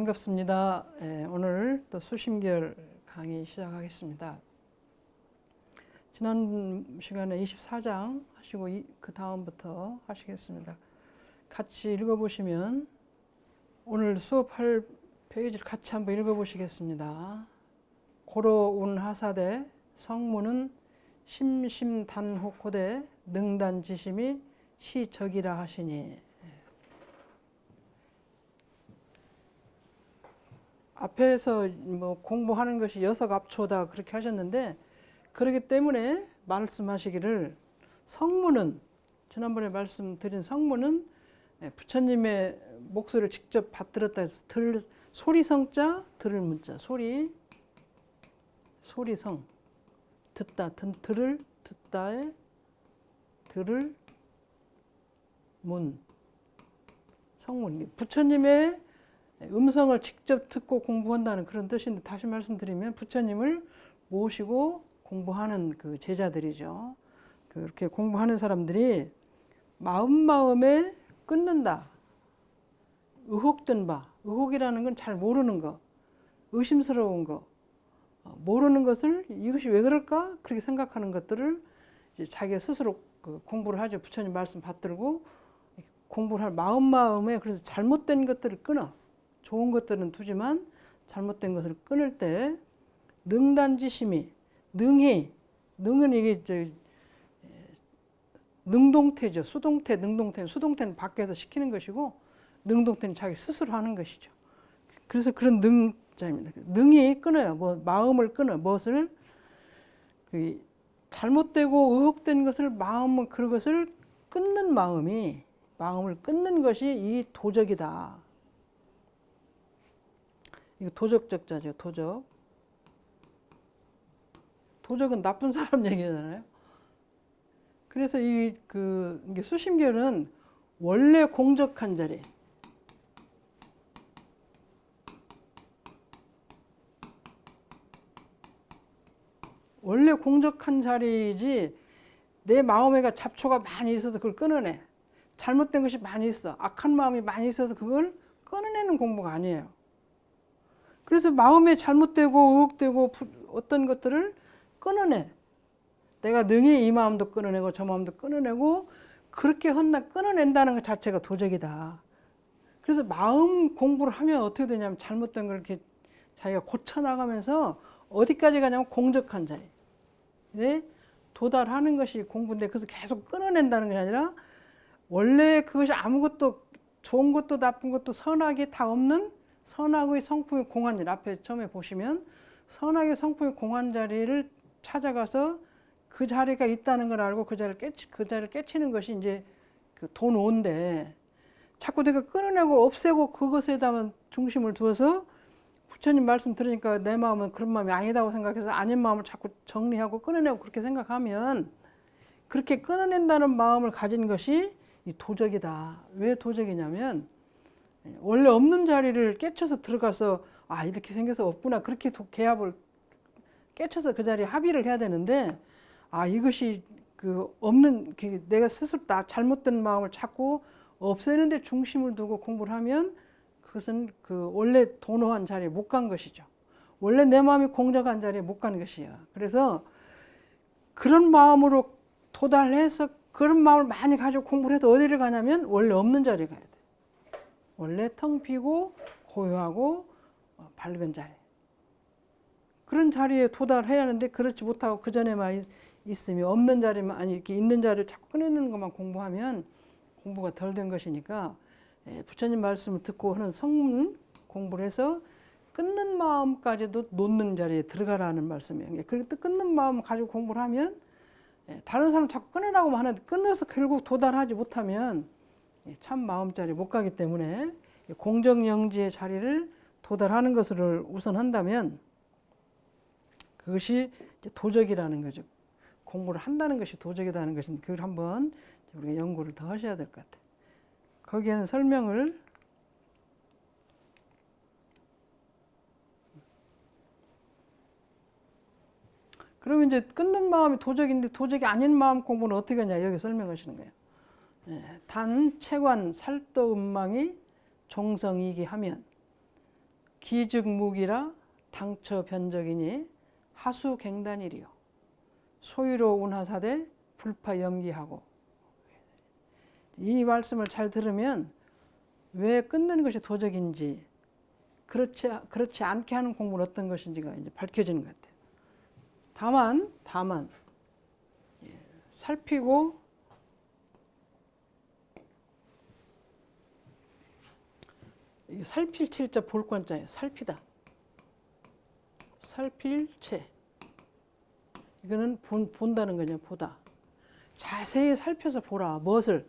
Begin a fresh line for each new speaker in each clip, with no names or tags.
반갑습니다. 오늘 또 수심결 강의 시작하겠습니다. 지난 시간에 24장 하시고 그 다음부터 하시겠습니다. 같이 읽어보시면 오늘 수업할 페이지를 같이 한번 읽어보시겠습니다. 고로운 하사대 성문은 심심단호코대 능단지심이 시적이라 하시니. 앞에서 뭐 공부하는 것이 여석압초다 그렇게 하셨는데, 그렇기 때문에 말씀하시기를 성문은, 지난번에 말씀드린 성문은 부처님의 목소리를 직접 받들었다 해서 소리성자 들을 문자, 소리성, 듣다, 들을, 듣다의 들을 문, 성문, 부처님의 음성을 직접 듣고 공부한다는 그런 뜻인데, 다시 말씀드리면 부처님을 모시고 공부하는 그 제자들이죠. 그렇게 공부하는 사람들이 마음에 끊는다. 의혹된 바, 의혹이라는 건 잘 모르는 거, 의심스러운 거, 모르는 것을 이것이 왜 그럴까? 그렇게 생각하는 것들을 이제 자기가 스스로 공부를 하죠. 부처님 말씀 받들고 공부를 할 마음에, 그래서 잘못된 것들을 끊어. 좋은 것들은 두지만 잘못된 것을 끊을 때 능단지심이, 능은 이게 능동태죠. 수동태, 능동태. 수동태는 밖에서 시키는 것이고, 능동태는 자기 스스로 하는 것이죠. 그래서 그런 능자입니다. 능이 끊어요. 마음을 끊어. 무엇을? 잘못되고 의혹된 것을 그것을 끊는 마음을 끊는 것이 이 도적이다. 이거 도적적자죠. 도적은 나쁜 사람 얘기잖아요. 그래서 이게 수심결은 원래 공적한 자리, 원래 공적한 자리이지, 내 마음에가 잡초가 많이 있어서 그걸 끊어내. 잘못된 것이 많이 있어, 악한 마음이 많이 있어서 그걸 끊어내는 공부가 아니에요. 그래서 마음에 잘못되고 의혹되고 어떤 것들을 끊어내. 내가 능히 이 마음도 끊어내고 저 마음도 끊어내고, 그렇게 끊어낸다는 것 자체가 도적이다. 그래서 마음 공부를 하면 어떻게 되냐면, 잘못된 걸 이렇게 자기가 고쳐나가면서 어디까지 가냐면 공적한 자리에 도달하는 것이 공부인데, 그래서 계속 끊어낸다는 게 아니라 원래 그것이 아무것도 좋은 것도 나쁜 것도 선악이 다 없는 선악의 성품의 공한, 앞에 처음에 보시면 선악의 성품의 공한 자리를 찾아가서 그 자리가 있다는 걸 알고 그 자리를 깨치는 것이 이제 그 도노인데, 자꾸 내가 끊어내고 없애고 그것에다만 중심을 두어서 부처님 말씀 들으니까 내 마음은 그런 마음이 아니다고 생각해서 아닌 마음을 자꾸 정리하고 끊어내고 그렇게 생각하면, 그렇게 끊어낸다는 마음을 가진 것이 이 도적이다. 왜 도적이냐면, 원래 없는 자리를 깨쳐서 들어가서 이렇게 생겨서 없구나, 그렇게 개합을 깨쳐서 그 자리에 합의를 해야 되는데, 이것이 없는, 내가 스스로 잘못된 마음을 자꾸 없애는 데 중심을 두고 공부를 하면, 그것은 원래 도노한 자리에 못 간 것이죠. 원래 내 마음이 공적한 자리에 못 간 것이야. 그래서 그런 마음으로 도달해서 그런 마음을 많이 가지고 공부를 해도 어디를 가냐면 원래 없는 자리에 가야 돼. 원래 텅 비고 고요하고 밝은 자리, 그런 자리에 도달해야 하는데, 그렇지 못하고 그 전에만 있으면, 없는 자리만, 이렇게 있는 자리를 자꾸 꺼내는 것만 공부하면 공부가 덜 된 것이니까, 부처님 말씀을 듣고 하는 성문 공부를 해서 끊는 마음까지도 놓는 자리에 들어가라는 말씀이에요. 그렇게 끊는 마음 가지고 공부를 하면, 다른 사람 자꾸 끊으라고만 하는데 끊어서 결국 도달하지 못하면 참 마음자리에 못 가기 때문에, 공정영지의 자리를 도달하는 것을 우선한다면 그것이 도적이라는 거죠. 공부를 한다는 것이 도적이라는 것은, 그걸 한번 우리가 연구를 더 하셔야 될 것 같아요. 거기에는 설명을, 그러면 이제 끊는 마음이 도적인데, 도적이 아닌 마음 공부는 어떻게 하냐, 여기 설명하시는 거예요. 단 체관 살도 음망이 종성이기 하면, 기즉무기라 당처 변적이니 하수갱단이리요. 소위로 운하사대 불파염기하고. 이 말씀을 잘 들으면 왜 끊는 것이 도적인지, 그렇지 않게 하는 공부는 어떤 것인지가 이제 밝혀지는 것 같아요. 다만 살피고 살필 칠자 볼권자예요. 살피다. 살필 채. 이거는 본다는 거냐, 보다. 자세히 살펴서 보라. 무엇을?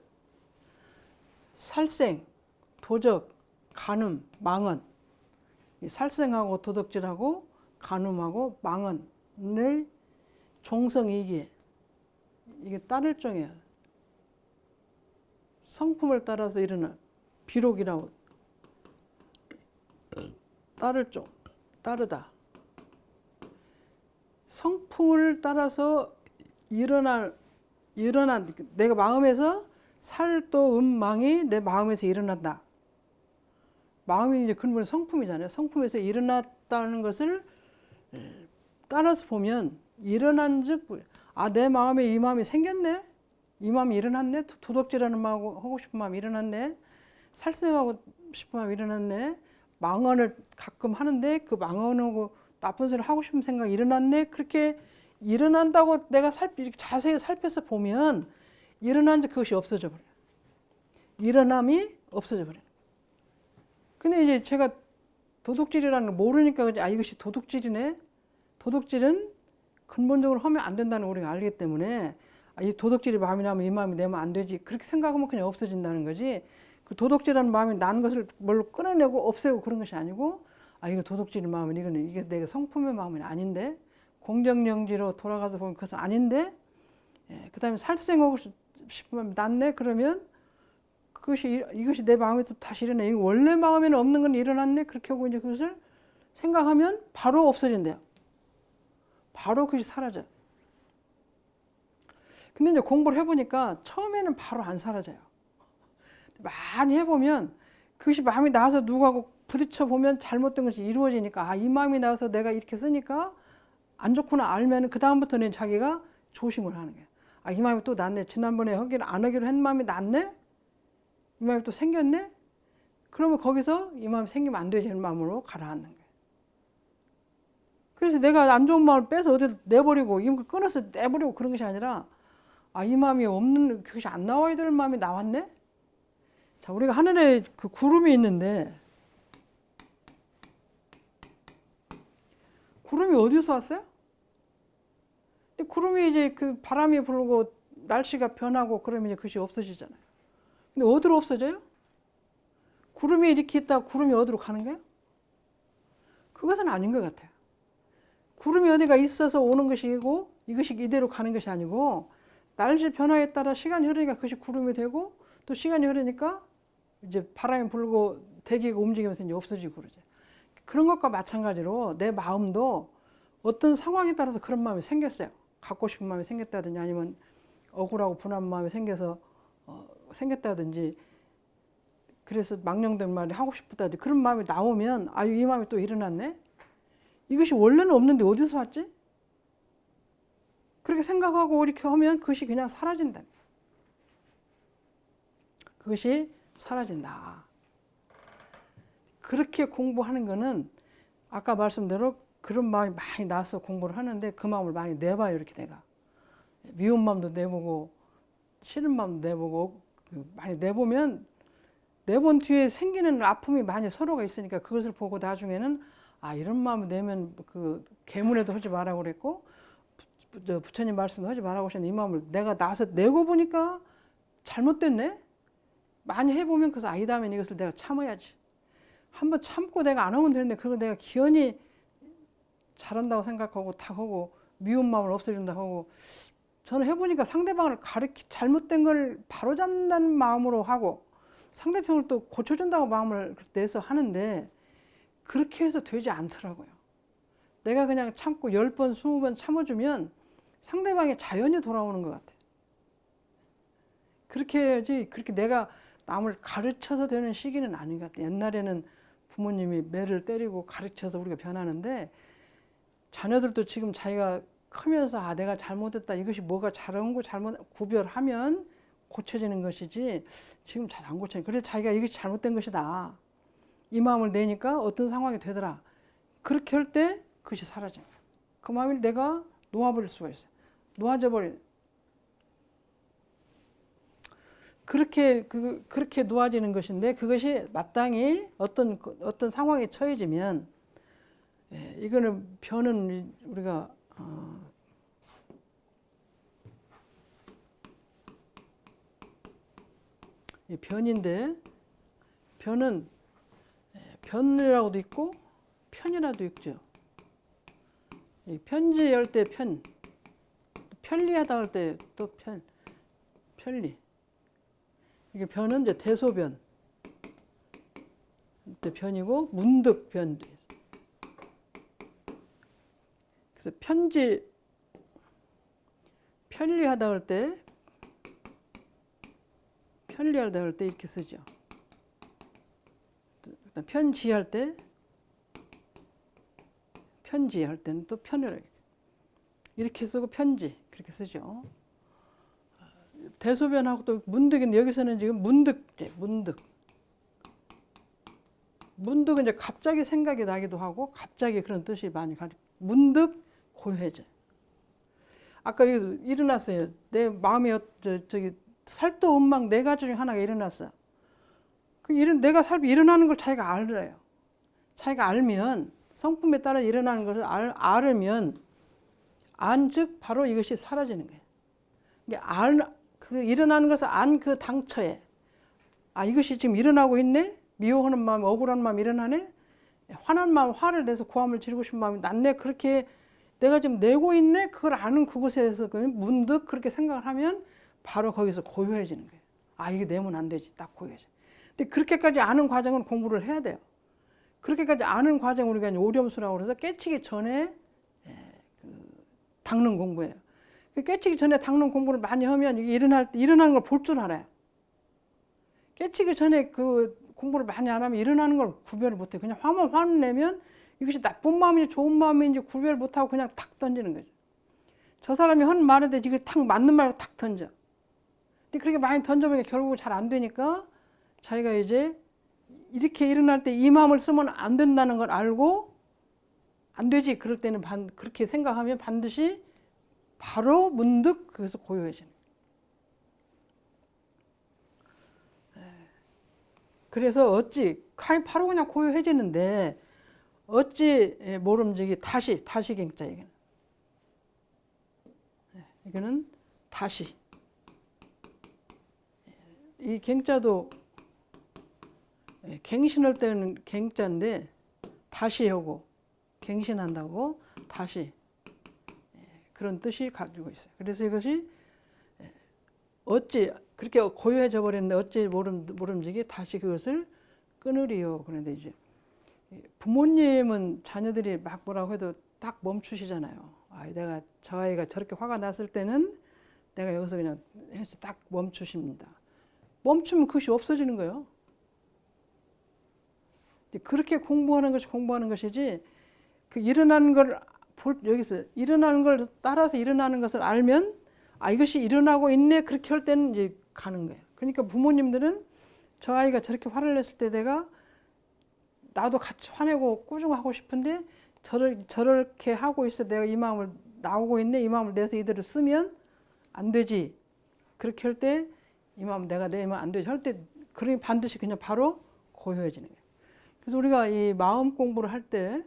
살생, 도적, 간음, 망언. 살생하고 도덕질하고 간음하고 망언을 종성이기에 이게 따를 종이에요. 성품을 따라서 일어나 비록이라고 따를 종, 따르다. 성품을 따라서 일어난 내가 마음에서 살도 망이 내 마음에서 일어난다. 마음이 이제 근본 성품이잖아요. 성품에서 일어났다는 것을 따라서 보면 일어난즉 내 마음에 이 마음이 생겼네. 이 마음이 일어났네. 도덕질하는 마음하고 하고 싶은 마음이 일어났네. 살생하고 싶은 마음이 일어났네. 망언을 가끔 하는데 그 망언하고 나쁜 소리를 하고 싶은 생각이 일어났네. 그렇게 일어난다고 내가 이렇게 자세히 살펴서 보면 일어난 즉 그것이 없어져 버려요. 일어남이 없어져 버려요. 근데 이제 제가 도둑질이라는 걸 모르니까 이것이 도둑질이네. 도둑질은 근본적으로 하면 안 된다는 걸 우리가 알기 때문에 이 도둑질이 마음이 나면 이 마음이 내면 안 되지. 그렇게 생각하면 그냥 없어진다는 거지. 그 도둑질하는 마음이 난 것을 뭘로 끊어내고 없애고 그런 것이 아니고 이거 도둑질의 마음은 이게 내가 성품의 마음은 아닌데 공정영지로 돌아가서 보면 그것은 아닌데 그 다음에 살생하고 싶은 마음이 낫네. 그러면 이것이 내 마음에 또 다시 일어나. 원래 마음에는 없는 건 일어났네. 그렇게 하고 이제 그것을 생각하면 바로 없어진대요. 바로 그것이 사라져요. 근데 이제 공부를 해보니까 처음에는 바로 안 사라져요. 많이 해보면 그것이 마음이 나와서 누구하고 부딪혀 보면 잘못된 것이 이루어지니까 이 마음이 나와서 내가 이렇게 쓰니까 안 좋구나 알면 그 다음부터는 자기가 조심을 하는 거예요. 이 마음이 또 났네. 지난번에 안 하기로 한 마음이 났네. 이 마음이 또 생겼네. 그러면 거기서 이 마음이 생기면 안 되지 하는 마음으로 가라앉는 거예요. 그래서 내가 안 좋은 마음을 빼서 어디 내버리고 이걸 끊어서 내버리고 그런 것이 아니라 이 마음이 없는 그것이 안 나와야 될 마음이 나왔네. 자, 우리가 하늘에 그 구름이 있는데 구름이 어디서 왔어요? 근데 구름이 이제 그 바람이 불고 날씨가 변하고 그러면 이제 그것이 없어지잖아요. 근데 어디로 없어져요? 구름이 이렇게 있다가 구름이 어디로 가는 거예요? 그것은 아닌 것 같아요. 구름이 어디가 있어서 오는 것이고 이것이 이대로 가는 것이 아니고 날씨 변화에 따라 시간이 흐르니까 그것이 구름이 되고 또 시간이 흐르니까 이제 바람이 불고 대기가 움직이면서 이제 없어지고 그러죠. 그런 것과 마찬가지로 내 마음도 어떤 상황에 따라서 그런 마음이 생겼어요. 갖고 싶은 마음이 생겼다든지 아니면 억울하고 분한 마음이 생겨서 생겼다든지 그래서 망령된 말이 하고 싶다든지 그런 마음이 나오면 이 마음이 또 일어났네. 이것이 원래는 없는데 어디서 왔지? 그렇게 생각하고 이렇게 하면 그것이 그냥 사라진다. 그것이 사라진다. 그렇게 공부하는 거는 아까 말씀대로 그런 마음이 많이 나서 공부를 하는데 그 마음을 많이 내봐요. 이렇게 내가 미운 마음도 내보고 싫은 마음도 내보고 많이 내보면 내본 뒤에 생기는 아픔이 많이 서로가 있으니까 그것을 보고 나중에는 이런 마음을 내면 그 계문에도 하지 말라고 그랬고 부처님 말씀도 하지 말라고 하셨는데 이 마음을 내가 나서 내고 보니까 잘못됐네. 많이 해보면 그래서 이 다음엔 이것을 내가 참아야지. 한번 참고 내가 안 하면 되는데 그걸 내가 기연히 잘한다고 생각하고 다 하고 미운 마음을 없애준다고 하고 저는 해보니까 상대방을 잘못된 걸 바로잡는다는 마음으로 하고 상대편을 또 고쳐준다고 마음을 내서 하는데 그렇게 해서 되지 않더라고요. 내가 그냥 참고 10번, 20번 참아주면 상대방의 자연이 돌아오는 것 같아요. 그렇게 해야지 그렇게 내가 남을 가르쳐서 되는 시기는 아닌 것 같아요. 옛날에는 부모님이 매를 때리고 가르쳐서 우리가 변하는데 자녀들도 지금 자기가 크면서 아 내가 잘못했다 이것이 뭐가 잘한 거 잘못 구별하면 고쳐지는 것이지 지금 잘 안 고쳐요. 그래서 자기가 이것이 잘못된 것이다 이 마음을 내니까 어떤 상황이 되더라. 그렇게 할 때 그것이 사라져요. 그 마음을 내가 놓아버릴 수가 있어요. 놓아져 버린. 그렇게 놓아지는 것인데 그것이 마땅히 어떤 상황에 처해지면 이거는 변은 우리가 변인데 변은 변이라고도 있고 편이라도 있죠. 편지할 때 편, 편리하다 할 때 또 편리. 이게 변은 이제 대소변 때 변이고 문득 변. 그래서 편리하다 할 때 편리하다 할 때 이렇게 쓰죠. 편지할 때 편지할 때는 또 편을 이렇게 쓰고 편지 그렇게 쓰죠. 대소변하고 또 문득인데 여기서는 지금 문득은 이제 갑자기 생각이 나기도 하고 갑자기 그런 뜻이 많이 가지고 문득 고요해져. 아까 여기 일어났어요. 내 마음이 저기 살도음막 네 가지 중 하나가 일어났어. 내가 삶이 일어나는 걸 자기가 알아요. 자기가 알면 성품에 따라 일어나는 것을 알으면 안즉 바로 이것이 사라지는 거예요. 그 일어나는 것을 안 그 당처에 아 이것이 지금 일어나고 있네. 미워하는 마음, 억울한 마음 일어나네. 화난 마음, 화를 내서 고함을 지르고 싶은 마음이 났네. 그렇게 내가 지금 내고 있네. 그걸 아는 그곳에서 문득 그렇게 생각을 하면 바로 거기서 고요해지는 거예요. 아 이게 내면 안 되지. 딱 고요해져. 근데 그렇게까지 아는 과정은 공부를 해야 돼요. 그렇게까지 아는 과정 우리가 오렴수라고 그래서 깨치기 전에 닦는 공부예요. 깨치기 전에 닦는 공부를 많이 하면 이게 일어나는 걸 볼 줄 알아요. 깨치기 전에 그 공부를 많이 안 하면 일어나는 걸 구별을 못해. 그냥 화를 내면 이것이 나쁜 마음인지 좋은 마음인지 구별 못하고 그냥 탁 던지는 거죠. 저 사람이 하는 말인데 이게 탁 맞는 말을 탁 던져. 근데 그렇게 많이 던져보니까 결국 잘 안 되니까 자기가 이제 이렇게 일어날 때 이 마음을 쓰면 안 된다는 걸 알고 안 되지. 그럴 때는 그렇게 생각하면 반드시 바로 문득 거기서 고요해지는. 그래서 어찌 바로 그냥 고요해지는데 어찌 모름지기 다시 갱자 이거는 다시 이 갱자도 갱신할 때는 갱자인데 다시 하고 갱신한다고 다시 그런 뜻이 가지고 있어요. 그래서 이것이 어찌 그렇게 고요해져 버렸는데 어찌 모름지기 다시 그것을 끊으리요. 그런데 이제 부모님은 자녀들이 막 뭐라고 해도 딱 멈추시잖아요. 아, 내가 저 아이가 저렇게 화가 났을 때는 내가 여기서 그냥 해서 딱 멈추십니다. 멈추면 그것이 없어지는 거예요. 그렇게 공부하는 것이지 그 일어나는 걸 여기서 일어나는 걸 따라서 일어나는 것을 알면 아 이것이 일어나고 있네 그렇게 할 때는 이제 가는 거예요. 그러니까 부모님들은 저 아이가 저렇게 화를 냈을 때 내가 나도 같이 화내고 꾸중하고 싶은데 저렇게 하고 있어 내가 이 마음을 나오고 있네 이 마음을 내서 이대로 쓰면 안 되지. 그렇게 할 때 이 마음 내가 내면 안 되지 할 때 그러니 반드시 그냥 바로 고요해지는 거예요. 그래서 우리가 이 마음 공부를 할 때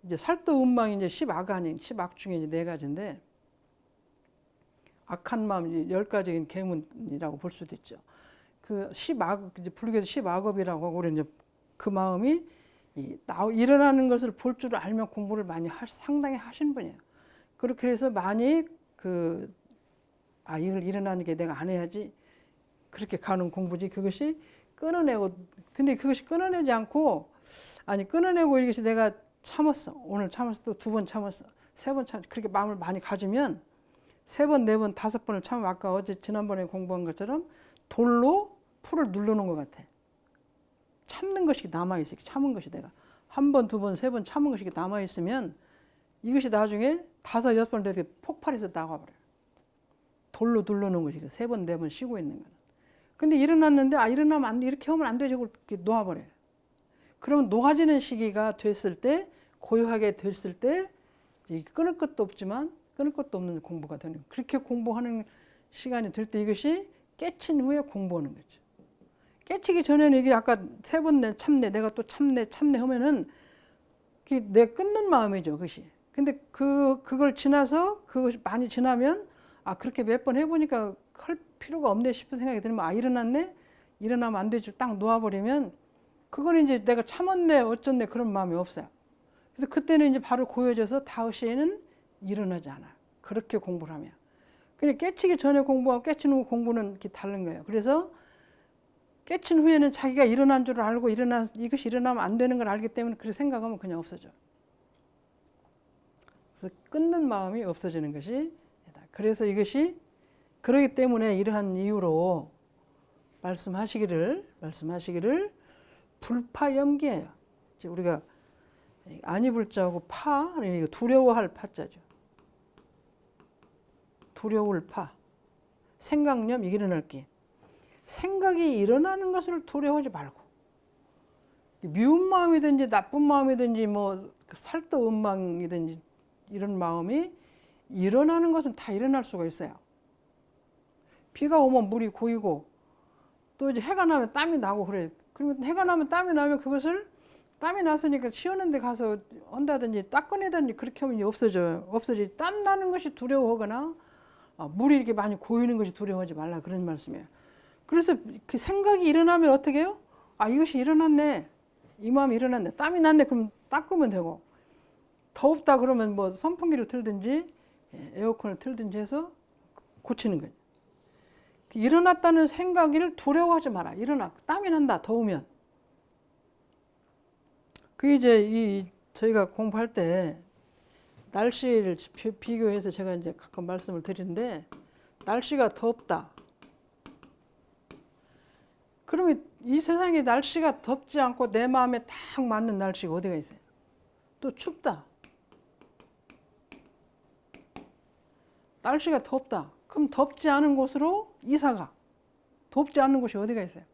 이제 살도음망이 이제 10악 중에 이제 4가지인데 악한 마음 10가지인 계문이라고 볼 수도 있죠. 그 10악 이제 불교에서 10악업이라고 하고 우리 이제 그 마음이 일어나는 것을 볼 줄 알면 공부를 많이 상당히 하신 분이에요. 그렇게 해서 많이 이걸 일어나는 게 내가 안 해야지 그렇게 가는 공부지. 그것이 끊어내고 근데 그것이 끊어내지 않고 끊어내고 이것이 내가 참았어. 오늘 참았어. 또 2번 참았어. 3번 참았어. 그렇게 마음을 많이 가지면 3번, 4번, 5번을 참으면 아까 지난번에 공부한 것처럼 돌로 풀을 누르는 것 같아. 참는 것이 남아있어요. 참은 것이 내가. 한 번, 두 번, 세 번 참은 것이 남아있으면 이것이 나중에 다섯, 여섯 번 되게 폭발해서 나가버려요. 돌로 둘러놓은 것이 세 번, 네 번 쉬고 있는 거는. 근데 일어났는데 일어나면 안 돼. 이렇게 하면 안 되죠. 이렇게 놓아버려요. 그러면 놓아지는 시기가 됐을 때, 고요하게 됐을 때 끊을 것도 없지만 끊을 것도 없는 공부가 되는 거예요. 그렇게 공부하는 시간이 될 때 이것이 깨친 후에 공부하는 거죠. 깨치기 전에는 이게 아까 세 번 내 참내, 내가 또 참내 하면은 내 끊는 마음이죠, 그것이. 근데 그걸 지나서 그것이 많이 지나면 그렇게 몇 번 해보니까 할 필요가 없네 싶은 생각이 들면 일어났네? 일어나면 안 되지. 딱 놓아버리면 그건 이제 내가 참았네, 어쩌네 그런 마음이 없어요. 그래서 그때는 이제 바로 고여져서 다시에는 일어나지 않아요. 그렇게 공부를 하면. 그냥 깨치기 전에 공부하고 깨친 후 공부는 이렇게 다른 거예요. 그래서 깨친 후에는 자기가 일어난 줄 알고 이것이 일어나면 안 되는 걸 알기 때문에 그렇게 생각하면 그냥 없어져. 그래서 끊는 마음이 없어지는 것이. 그래서 이것이 그러기 때문에 이러한 이유로 말씀하시기를 불파염기예요. 우리가 아니불자하고 파, 두려워할 파자죠. 두려울 파. 생각념 일어날 게. 생각이 일어나는 것을 두려워하지 말고. 미운 마음이든지 나쁜 마음이든지 살떠음망이든지 이런 마음이 일어나는 것은 다 일어날 수가 있어요. 비가 오면 물이 고이고 또 이제 해가 나면 땀이 나고 그래. 그러면 해가 나면 땀이 나면 그것을 땀이 났으니까 시원한 데 가서 한다든지 닦아내든지 그렇게 하면 없어져요. 없어지지. 땀 나는 것이 두려워하거나 물이 이렇게 많이 고이는 것이 두려워하지 말라 그런 말씀이에요. 그래서 그 생각이 일어나면 어떻게 해요? 이것이 일어났네. 이 마음이 일어났네. 땀이 났네. 그럼 닦으면 되고. 더웁다 그러면 선풍기를 틀든지 에어컨을 틀든지 해서 고치는 거예요. 일어났다는 생각을 두려워하지 마라. 땀이 난다. 더우면. 그게 이제 저희가 공부할 때 날씨를 비교해서 제가 이제 가끔 말씀을 드리는데 날씨가 덥다. 그러면 이 세상에 날씨가 덥지 않고 내 마음에 딱 맞는 날씨가 어디가 있어요? 또 춥다. 날씨가 덥다. 그럼 덥지 않은 곳으로 이사가. 덥지 않은 곳이 어디가 있어요?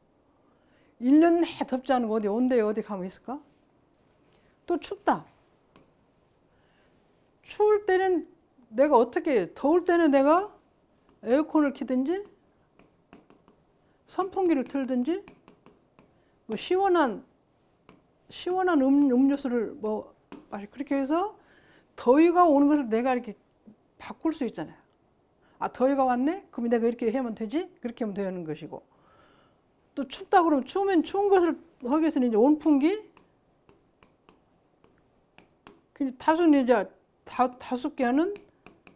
1년 내내 덥지 않은 곳 온데에 어디 가면 있을까? 또 춥다. 추울 때는 내가 어떻게 더울 때는 내가 에어컨을 켜든지 선풍기를 틀든지 시원한 음료수를 그렇게 해서 더위가 오는 것을 내가 이렇게 바꿀 수 있잖아요. 더위가 왔네? 그럼 내가 이렇게 하면 되지? 그렇게 하면 되는 것이고. 또 춥다 그러면 추우면 추운 것을 하기 위해서는 이제 온풍기 다수는 이제 다수게 하는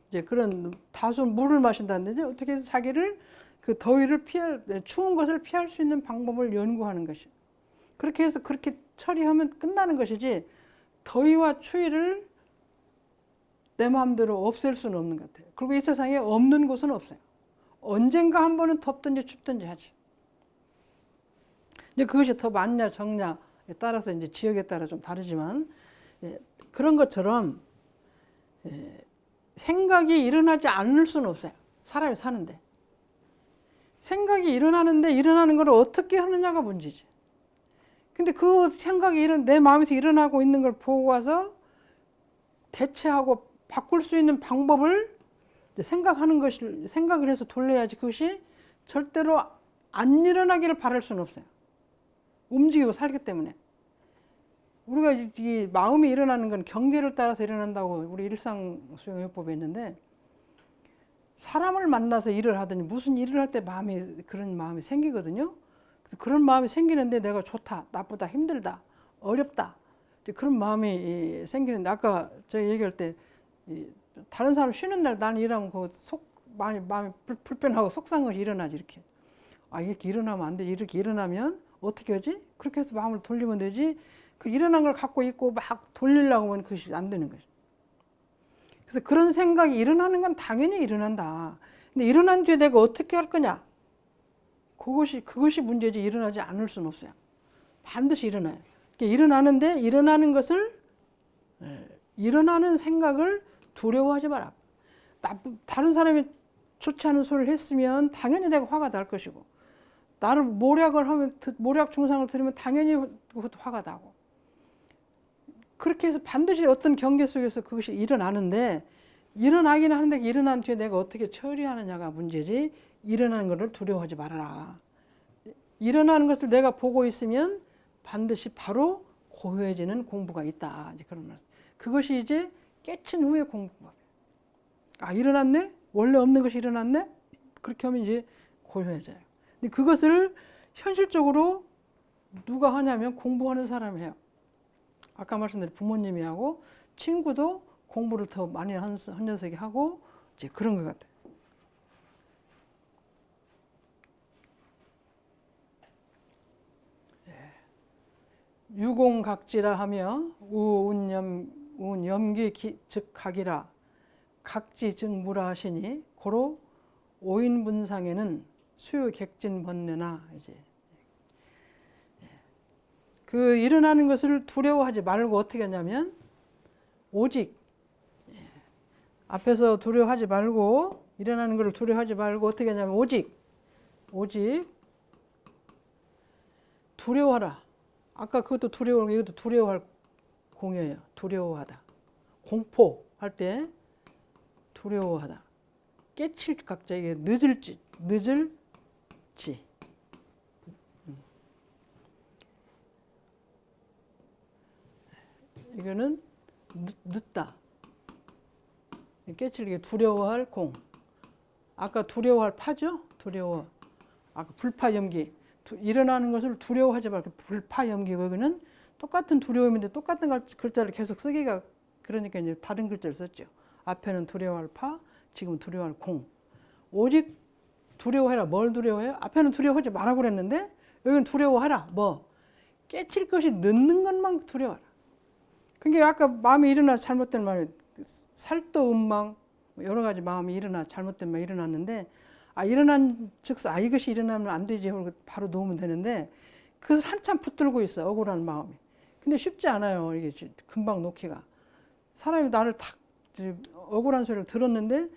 이제 그런 다수 물을 마신다든지 어떻게 해서 자기를 그 더위를 추운 것을 피할 수 있는 방법을 연구하는 것이. 그렇게 해서 그렇게 처리하면 끝나는 것이지 더위와 추위를 내 마음대로 없앨 수는 없는 것 같아요. 그리고 이 세상에 없는 곳은 없어요. 언젠가 한 번은 덥든지 춥든지 하지. 근데 그것이 더 많냐 적냐에 따라서 이제 지역에 따라 좀 다르지만 그런 것처럼 생각이 일어나지 않을 수는 없어요. 사람이 사는데. 생각이 일어나는데 일어나는 걸 어떻게 하느냐가 문제지. 근데 그 생각이 내 마음에서 일어나고 있는 걸 보고 와서 대체하고 바꿀 수 있는 방법을 생각을 해서 돌려야지 그것이 절대로 안 일어나기를 바랄 수는 없어요. 움직이고 살기 때문에. 우리가 이 마음이 일어나는 건 경계를 따라서 일어난다고 우리 일상수용요법에 있는데 사람을 만나서 일을 하더니 무슨 일을 할 때 그런 마음이 생기거든요. 그래서 그런 마음이 생기는데 내가 좋다, 나쁘다, 힘들다, 어렵다 그런 마음이 생기는데 아까 저희 얘기할 때 다른 사람 쉬는 날 나는 일하면 마음이 불편하고 속상한 것이 일어나지 이렇게. 이렇게 일어나면 안 돼. 이렇게 일어나면 어떻게 하지? 그렇게 해서 마음을 돌리면 되지. 그 일어난 걸 갖고 있고 막 돌리려고 하면 그것이 안 되는 거죠. 그래서 그런 생각이 일어나는 건 당연히 일어난다. 근데 일어난 뒤에 내가 어떻게 할 거냐? 그것이 문제지 일어나지 않을 수는 없어요. 반드시 일어나요. 일어나는데 일어나는 것을 일어나는 생각을 두려워하지 마라. 다른 사람이 좋지 않은 소리를 했으면 당연히 내가 화가 날 것이고, 나를 모략을 하면, 모략 중상을 들으면 당연히 그것도 화가 나고, 그렇게 해서 반드시 어떤 경계 속에서 그것이 일어나는데, 일어나긴 하는데 일어난 뒤에 내가 어떻게 처리하느냐가 문제지, 일어나는 것을 두려워하지 말아라. 일어나는 것을 내가 보고 있으면 반드시 바로 고요해지는 공부가 있다. 이제 그런 말씀. 그것이 이제 깨친 후의 공부법이에요. 아, 일어났네? 원래 없는 것이 일어났네? 그렇게 하면 이제 고요해져요. 근데 그것을 현실적으로 누가 하냐면 공부하는 사람이 해요. 아까 말씀드린 부모님이 하고, 친구도 공부를 더 많이 한 녀석이 하고, 이제 그런 것 같아요. 유공각지라 하며 우운염기 즉 각이라 각지 즉 무라 하시니 고로 오인분상에는 수요객진 번뇌나 이제 그 일어나는 것을 두려워하지 말고 어떻게 하냐면 오직 앞에서 두려워하지 말고 일어나는 것을 두려워하지 말고 어떻게 하냐면 오직 두려워하라. 아까 그것도 두려워, 이것도 두려워할 공이에요. 두려워하다. 공포할 때 두려워하다. 깨칠 각자 이게 늦을지. 이거는 늦다. 깨칠 게 두려워할 공. 아까 두려워할 파죠? 두려워. 아까 불파염기. 일어나는 것을 두려워하지 말고 불파염기. 거기는 똑같은 두려움인데 똑같은 글자를 계속 쓰기가 그러니까 이제 다른 글자를 썼죠. 앞에는 두려워할 파, 지금 두려워할 공. 오직 두려워해라. 뭘 두려워해요? 앞에는 두려워하지 말라고 그랬는데 여기는 두려워하라. 뭐? 깨칠 것이 늦는 것만 두려워하라. 그게 아까 마음이 일어나서 잘못된 마음이 살도 음망 여러 가지 마음이 일어나 잘못된 마음이 일어났는데 일어난 즉서 이것이 일어나면 안 되지 하고 바로 놓으면 되는데 그것을 한참 붙들고 있어. 억울한 마음이. 근데 쉽지 않아요. 이게 금방 놓기가. 사람이 나를 탁 억울한 소리를 들었는데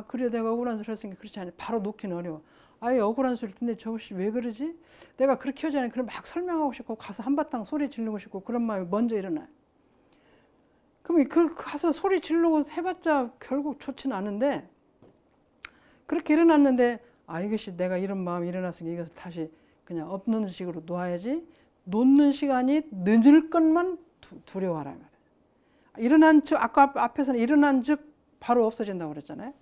그래 내가 억울한 소리를 했으니까 그렇지 않아. 바로 놓기는 어려워. 억울한 소리를 듣는데 저것이 왜 그러지? 내가 그렇게 하지 않아요. 그럼 막 설명하고 싶고 가서 한바탕 소리 지르고 싶고 그런 마음이 먼저 일어나요. 그럼 가서 소리 지르고 해봤자 결국 좋지는 않은데 그렇게 일어났는데 이것이 내가 이런 마음이 일어났으니까 이것을 다시 그냥 없는 식으로 놓아야지. 놓는 시간이 늦을 것만 두려워하라 말이에요. 일어난 즉 아까 앞에서는 일어난 즉 바로 없어진다고 그랬잖아요.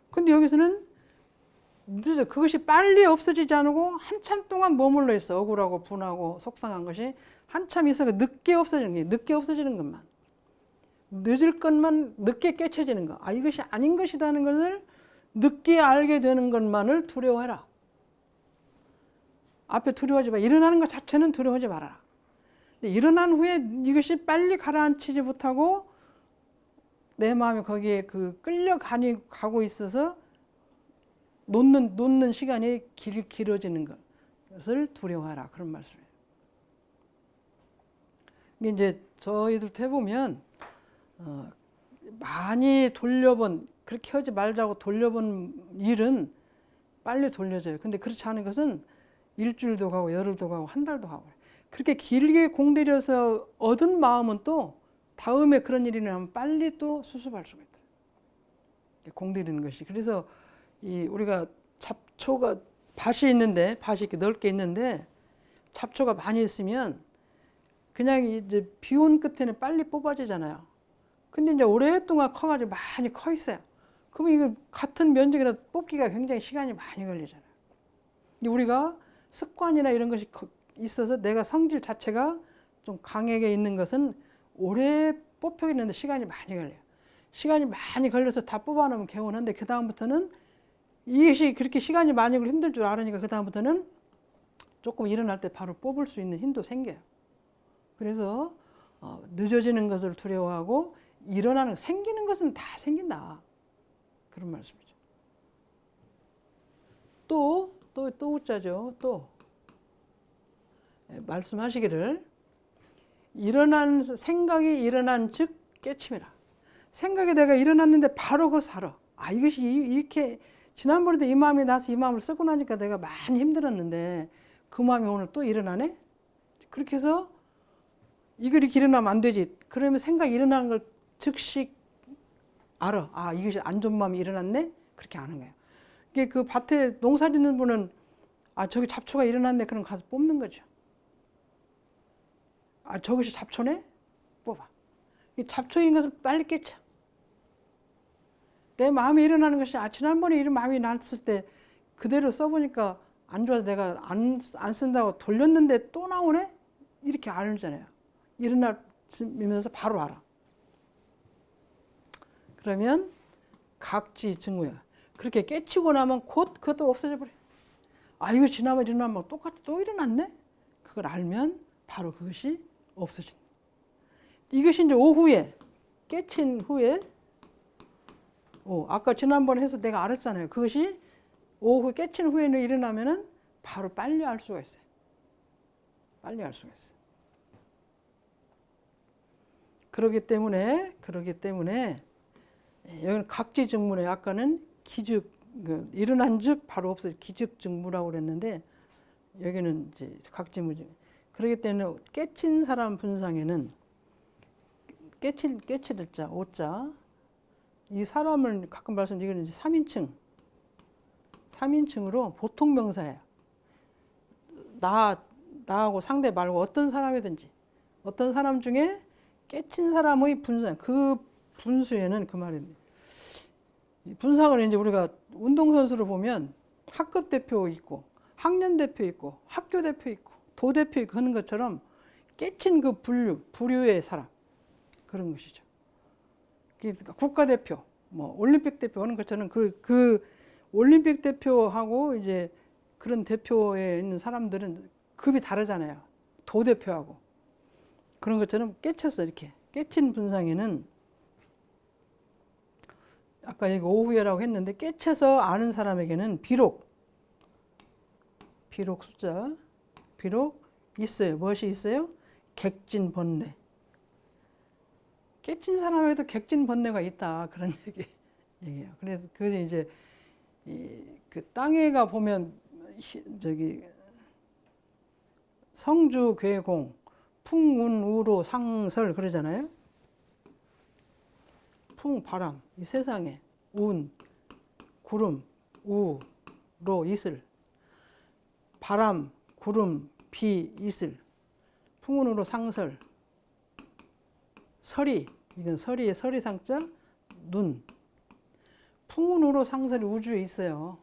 근데 여기서는 늦어. 그것이 빨리 없어지지 않고 한참 동안 머물러 있어. 억울하고 분하고 속상한 것이 한참 있어. 늦게 없어지는 게 늦게 없어지는 것만. 늦을 것만 늦게 깨쳐지는 거. 이것이 아닌 것이라는 것을 늦게 알게 되는 것만을 두려워해라. 앞에 두려워하지 마. 일어나는 것 자체는 두려워하지 말아라. 일어난 후에 이것이 빨리 가라앉히지 못하고 내 마음이 거기에 끌려가고 있어서 놓는 시간이 길어지는 것을 두려워하라. 그런 말씀이에요. 이게 이제 저희들도 해보면 많이 돌려본 그렇게 하지 말자고 돌려본 일은 빨리 돌려져요. 근데 그렇지 않은 것은 일주일도 가고 열흘도 가고 한 달도 가고 그렇게 길게 공들여서 얻은 마음은 또 다음에 그런 일이 나면 빨리 또 수습할 수가 있어요. 공들이는 것이. 그래서 우리가 잡초가 밭이 있는데 밭이 이렇게 넓게 있는데 잡초가 많이 있으면 그냥 이제 비 온 끝에는 빨리 뽑아지잖아요. 근데 이제 오랫동안 커가지고 많이 커 있어요. 그러면 이거 같은 면적이라 뽑기가 굉장히 시간이 많이 걸리잖아요. 우리가 습관이나 이런 것이 있어서 내가 성질 자체가 좀 강하게 있는 것은 오래 뽑혀 있는데 시간이 많이 걸려요. 시간이 많이 걸려서 다 뽑아놓으면 개운한데 그 다음부터는 이것이 그렇게 시간이 많이 걸려 힘들 줄 알으니까 그 다음부터는 조금 일어날 때 바로 뽑을 수 있는 힘도 생겨요. 그래서 늦어지는 것을 두려워하고 생기는 것은 다 생긴다. 그런 말씀이죠. 또 우자죠. 말씀하시기를 생각이 일어난 즉 깨침이라. 생각이 내가 일어났는데 바로 그거 살아. 이것이 이렇게 지난번에도 이 마음이 나서 이 마음을 쓰고 나니까 내가 많이 힘들었는데 그 마음이 오늘 또 일어나네? 그렇게 해서 이걸 이렇게 일어나면 안 되지. 그러면 생각이 일어나는 걸 즉시 알아. 이것이 안 좋은 마음이 일어났네? 그렇게 아는 거예요. 이게 그 밭에 농사 짓는 분은 저기 잡초가 일어났네. 그럼 가서 뽑는 거죠. 저것이 잡초네? 뽑아. 이 잡초인 것을 빨리 깨쳐. 내 마음에 일어나는 것이 지난번에 이런 마음이 났을 때 그대로 써보니까 안 좋아서 내가 안 쓴다고 돌렸는데 또 나오네? 이렇게 알잖아요. 일어나면서 바로 알아. 그러면 각지증후야. 그렇게 깨치고 나면 곧 그것도 없어져 버려. 이거 지난번에 일어나면 똑같이 또 일어났네? 그걸 알면 바로 그것이 없어진다. 이것이 이제 오후에 깨친 후에 아까 지난번에 해서 내가 알았잖아요. 그것이 오후 깨친 후에는 일어나면은 바로 빨리 알 수가 있어요. 빨리 알 수가 있어요. 그러기 때문에 여기는 각지증문에 아까는 기즉 일어난 즉 바로 없어요. 기즉증무라고 그랬는데 여기는 이제 각지무지. 그렇기 때문에 깨친 사람 분상에는 깨칠 자, 오자. 이 사람을 가끔 말씀드리는 이제 3인칭으로 보통 명사예요. 나하고 상대 말고 어떤 사람이든지 어떤 사람 중에 깨친 사람의 분상, 그 분수에는 그 말입니다. 분상을 이제 우리가 운동선수를 보면 학급 대표 있고 학년 대표 있고 학교 대표 있고 도 대표 있고 하는 것처럼 깨친 그 부류의 사람, 그런 것이죠. 국가대표, 올림픽 대표 하는 것처럼 그 올림픽 대표하고 이제 그런 대표에 있는 사람들은 급이 다르잖아요. 도 대표하고. 그런 것처럼 깨쳤어, 이렇게. 깨친 분상에는 아까 여기 오후에라고 했는데 깨쳐서 아는 사람에게는 비록 숫자, 비록 있어요. 무엇이 있어요? 객진번뇌. 깨친 사람에도 객진번뇌가 있다. 그런 얘기예요. 그래서 그게 이제 그 땅에가 보면 성주 괴공, 풍운우로 상설 그러잖아요. 풍, 바람, 이 세상에 운, 구름, 우로 이슬, 바람, 구름, 비, 이슬, 풍운우로 상설, 서리, 이건 서리의 서리상자, 눈. 풍운우로 상설이 우주에 있어요.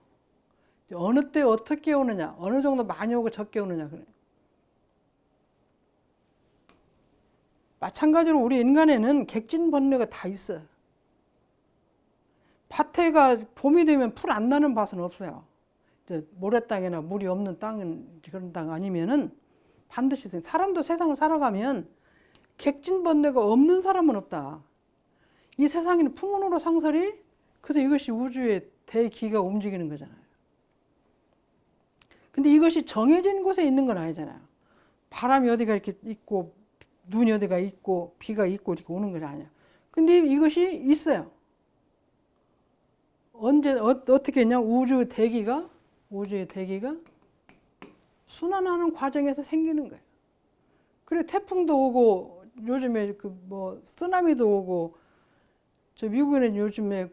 어느 때 어떻게 오느냐, 어느 정도 많이 오고 적게 오느냐. 그래. 마찬가지로 우리 인간에는 객진번뇌가 다 있어요. 밭에가 봄이 되면 풀 안 나는 밭은 없어요. 모래땅이나 물이 없는 땅은 그런 땅 아니면은 반드시 있어요. 사람도 세상을 살아가면 객진번뇌가 없는 사람은 없다. 이 세상에는 풍운으로 상설이, 그래서 이것이 우주의 대기가 움직이는 거잖아요. 근데 이것이 정해진 곳에 있는 건 아니잖아요. 바람이 어디가 이렇게 있고 눈이 어디가 있고 비가 있고 이렇게 오는 건 아니야. 근데 이것이 있어요. 언제 어떻게 했냐? 우주의 대기가 순환하는 과정에서 생기는 거예요. 그래 태풍도 오고 요즘에 쓰나미도 오고, 저 미국에는 요즘에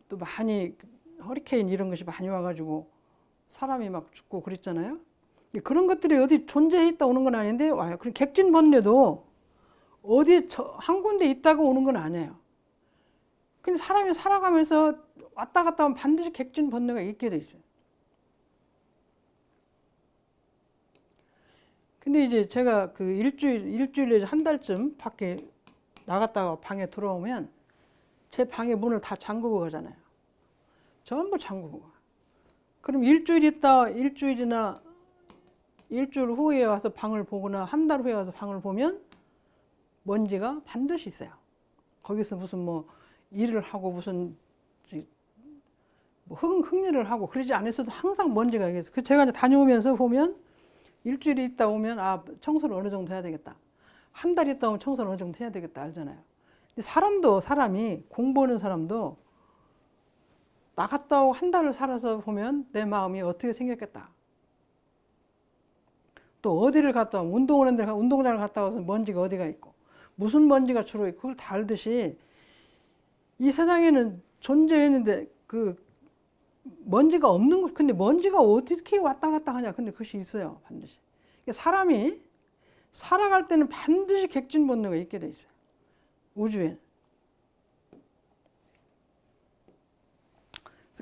또 많이 허리케인 이런 것이 많이 와가지고 사람이 막 죽고 그랬잖아요. 그런 것들이 어디 존재해 있다 오는 건 아닌데 와요. 그럼 객진번뇌도 어디 한 군데 있다가 오는 건 아니에요. 근데 사람이 살아가면서 왔다 갔다 하면 반드시 객진번뇌가 있게 돼 있어요. 근데 이제 제가 그 일주일에 한 달쯤 밖에 나갔다가 방에 들어오면 제 방의 문을 다 잠그고 가잖아요. 전부 잠그고 가. 그럼 일주일이나 일주일 후에 와서 방을 보거나 한 달 후에 와서 방을 보면 먼지가 반드시 있어요. 거기서 무슨 일을 하고 무슨 흑일을 하고 그러지 않았어도 항상 먼지가 있어요. 제가 이제 다녀오면서 보면 일주일이 있다 오면 아 청소를 어느 정도 해야 되겠다. 한 달 있다 오면 청소를 어느 정도 해야 되겠다 알잖아요. 근데 사람이 공부하는 사람도 나갔다 오고 한 달을 살아서 보면 내 마음이 어떻게 생겼겠다. 또 어디를 갔다 오면 운동장을 갔다 와서 먼지가 어디가 있고 무슨 먼지가 주로 있고 그걸 다 알듯이 이 세상에는 존재했는데 그 먼지가 없는 것, 근데 먼지가 어떻게 왔다 갔다 하냐. 근데 그것이 있어요, 반드시. 사람이 살아갈 때는 반드시 객진 본능가 있게 돼 있어요, 우주에.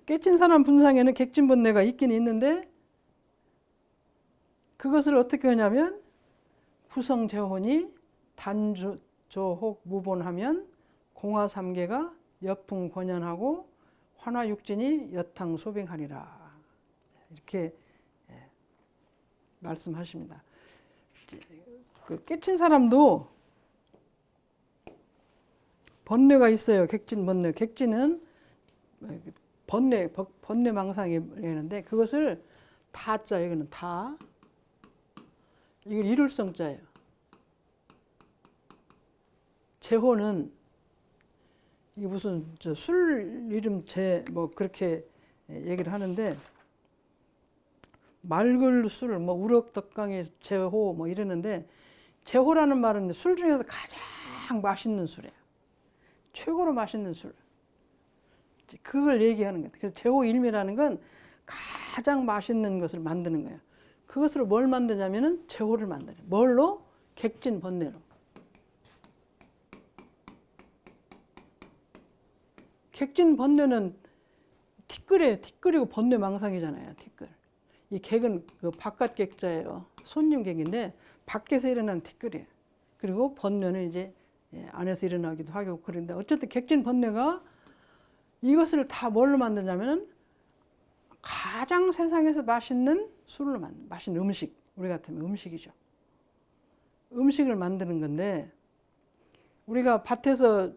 깨친 사람 분상에는 객진 본능가 있긴 있는데 그것을 어떻게 하냐면 구성재혼이 단조혹 무본하면 공화삼계가 여풍권연하고 환화육진이 여탕소빙하리라 이렇게 말씀하십니다. 그 깨친 사람도 번뇌가 있어요. 객진 번뇌. 객진은 번뇌망상이라는데 그것을 다자 이거는 다 이걸 이룰성자예요. 재호는 이게 무슨 술 이름 뭐 그렇게 얘기를 하는데 맑을 술, 뭐 우럭덕강의 재호 뭐 이러는데 재호라는 말은 술 중에서 가장 맛있는 술이에요. 최고로 맛있는 술. 그걸 얘기하는 거예요. 그래서 재호 일미라는 건 가장 맛있는 것을 만드는 거예요. 그것으로 뭘 만드냐면은 재호를 만들어요. 뭘로? 객진 번뇌로. 객진 번뇌는 티끌이에요. 티끌이고 번뇌 망상이잖아요. 티끌. 이 객은 그 바깥 객자예요. 손님 객인데 밖에서 일어나는 티끌이에요. 그리고 번뇌는 이제 안에서 일어나기도 하고 그런데 어쨌든 객진 번뇌가 이것을 다 뭘로 만드냐면은 가장 세상에서 맛있는 술로 맛있는 음식. 우리 같으면 음식이죠. 음식을 만드는 건데 우리가 밭에서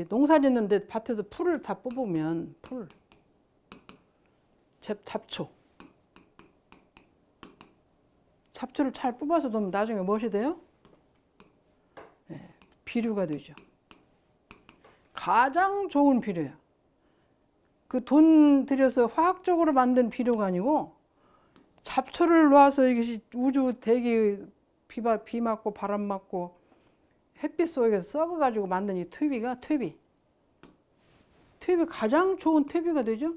농사 짓는데 밭에서 풀을 다 뽑으면 잡초를 잘 뽑아서 놓으면 나중에 무엇이 돼요? 비료가 되죠. 가장 좋은 비료야. 그 돈 들여서 화학적으로 만든 비료가 아니고 잡초를 놓아서 이것이 우주 대기 비 맞고 바람 맞고 햇빛 속에서 썩어가지고 만든 이 퇴비가 퇴비 가장 좋은 퇴비가 되죠.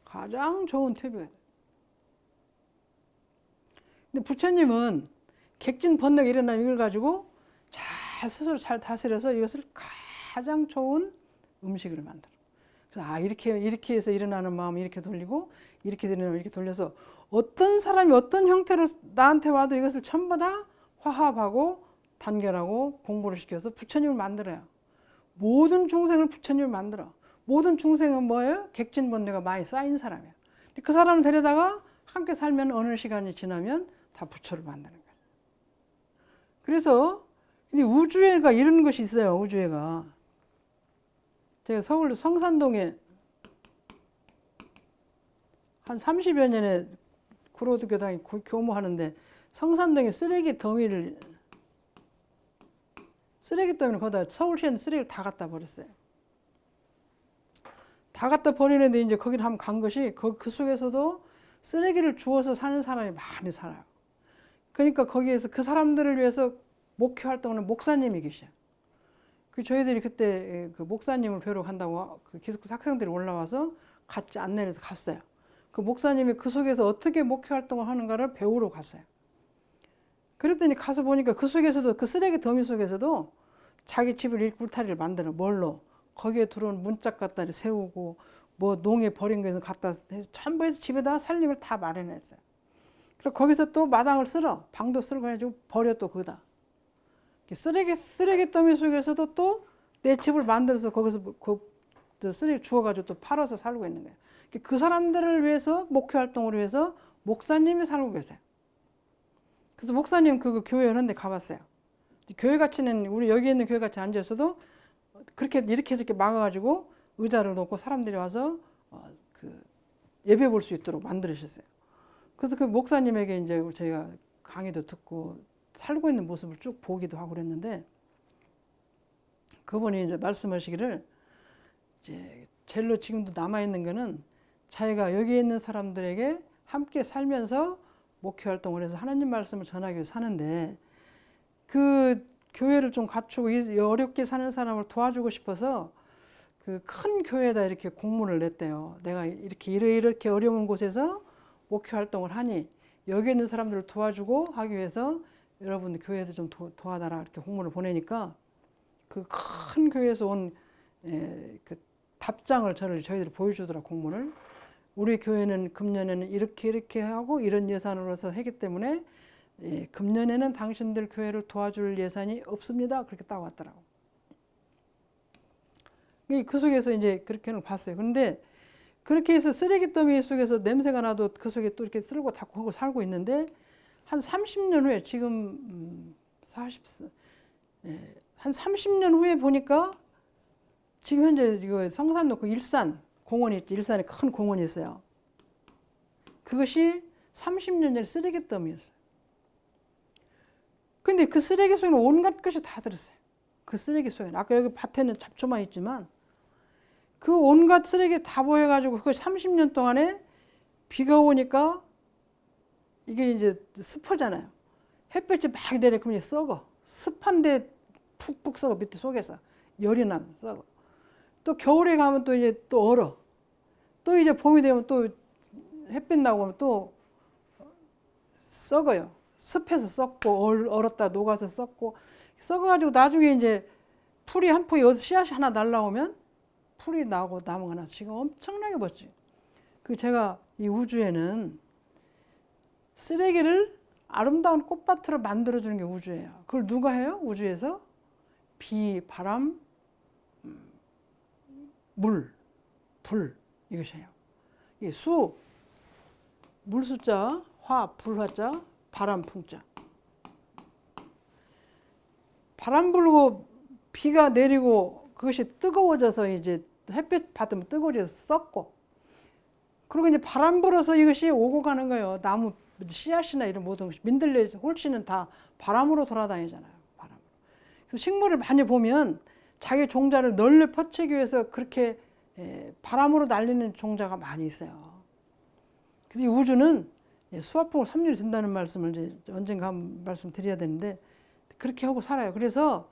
가장 좋은 퇴비가 돼요. 근데 부처님은 객진 번뇌가 일어나면 이걸 가지고 스스로 잘 다스려서 이것을 가장 좋은 음식을 만들어. 그래서 이렇게 해서 일어나는 마음이 이렇게 돌리고 이렇게 일어나면 이렇게 돌려서 어떤 사람이 어떤 형태로 나한테 와도 이것을 전부 다 화합하고 단결하고 공부를 시켜서 부처님을 만들어요. 모든 중생을 부처님을 만들어. 모든 중생은 뭐예요? 객진 번뇌가 많이 쌓인 사람이에요. 그 사람을 데려다가 함께 살면 어느 시간이 지나면 다 부처를 만드는 거예요. 그래서 우주회가 이런 것이 있어요. 우주회가. 제가 서울 성산동에 한 30여 년에 구로드 교당에 교무하는데 성산동에 쓰레기 더미를 거기다 서울시에는 쓰레기를 다 갖다 버렸어요. 다 갖다 버리는데 이제 거기를 한번 간 것이 그 속에서도 쓰레기를 주워서 사는 사람이 많이 살아요. 그러니까 거기에서 그 사람들을 위해서 목회 활동하는 목사님이 계셔요. 저희들이 그때 그 목사님을 뵈러 간다고 그 기숙사 학생들이 올라와서 같이 안내를 해서 갔어요. 그 목사님이 그 속에서 어떻게 목회 활동을 하는가를 배우러 갔어요. 그랬더니 가서 보니까 그 속에서도 그 쓰레기 더미 속에서도 자기 집을 울타리를 만들어. 뭘로? 거기에 들어온 문짝 갖다 세우고 뭐 농에 버린 거에서 갖다 해서 전부 해서 집에다 살림을 다 마련했어요. 그리고 거기서 또 마당을 쓸어. 방도 쓸고 해가지고 버려 또 거기다. 쓰레기 더미 속에서도 또 내 집을 만들어서 거기서 그 쓰레기 주워가지고 또 팔아서 살고 있는 거예요. 그 사람들을 위해서 목회 활동을 위해서 목사님이 살고 계세요. 그래서 목사님 그 교회 이런 데 가봤어요. 교회 같이는 우리 여기 있는 교회 같이 앉아 있어도 그렇게 이렇게 막아가지고 의자를 놓고 사람들이 와서 예배 볼 수 있도록 만들으셨어요. 그래서 그 목사님에게 이제 저희가 강의도 듣고 살고 있는 모습을 쭉 보기도 하고 그랬는데, 그분이 이제 말씀하시기를, 이제 젤로 지금도 남아있는 거는 자기가 여기에 있는 사람들에게 함께 살면서 목회 활동을 해서 하나님 말씀을 전하기 위해서 사는데, 그 교회를 좀 갖추고 어렵게 사는 사람을 도와주고 싶어서 그 큰 교회에다 이렇게 공문을 냈대요. 내가 이렇게 어려운 곳에서 목회 활동을 하니 여기 있는 사람들을 도와주고 하기 위해서 여러분 교회에서 좀 도와달라, 이렇게 공문을 보내니까 그 큰 교회에서 온 그 답장을 저희들이 보여주더라, 공문을. 우리 교회는 금년에는 이렇게 하고 이런 예산으로서 하기 때문에 금년에는 당신들 교회를 도와줄 예산이 없습니다, 그렇게 딱 왔더라고. 그 속에서 이제 그렇게는 봤어요. 그런데 그렇게 해서 쓰레기 더미 속에서 냄새가 나도 그 속에 또 이렇게 쓸고 닦고 하고 살고 있는데, 한 30년 후에, 지금 한 30년 후에 보니까 지금 현재 이거 성산로 그 일산 공원이 있지, 일산에 큰 공원이 있어요. 그것이 30년 전에 쓰레기 더미였어요. 근데 그 쓰레기 속에는 온갖 것이 다 들었어요. 그 쓰레기 속에는 아까 여기 밭에는 잡초만 있지만 그 온갖 쓰레기 다 보여가지고, 그거 30년 동안에 비가 오니까 이게 이제 습하잖아요. 햇볕이 막 내려, 그러면 썩어. 습한데 푹푹 썩어, 밑에 속에서 열이 나면 썩어. 또 겨울에 가면 또 이제 또 얼어. 또 이제 봄이 되면 또 햇빛 나고 하면 또 썩어요. 습해서 썩고 얼었다 녹아서 썩고, 썩어가지고 나중에 이제 풀이 한 포, 씨앗이 하나 날라오면 풀이 나고 나무가 나서 지금 엄청나게 멋지. 그 제가 이 우주에는 쓰레기를 아름다운 꽃밭으로 만들어주는 게 우주예요. 그걸 누가 해요? 우주에서 비, 바람, 물, 불, 이것이 해요. 이게 물 숫자, 화, 불 화자, 바람 풍자. 바람 불고 비가 내리고 그것이 뜨거워져서 이제 햇빛 받으면 뜨거워져서 썩고, 그리고 이제 바람 불어서 이것이 오고 가는 거예요. 나무 씨앗이나 이런 모든 것이, 민들레 홀씨는 다 바람으로 돌아다니잖아요. 바람으로. 그래서 식물을 많이 보면 자기 종자를 널리 퍼치기 위해서 그렇게 바람으로 날리는 종자가 많이 있어요. 그래서 이 우주는 수화풍을 3륜이 된다는 말씀을 이제 언젠가 한 말씀 드려야 되는데, 그렇게 하고 살아요. 그래서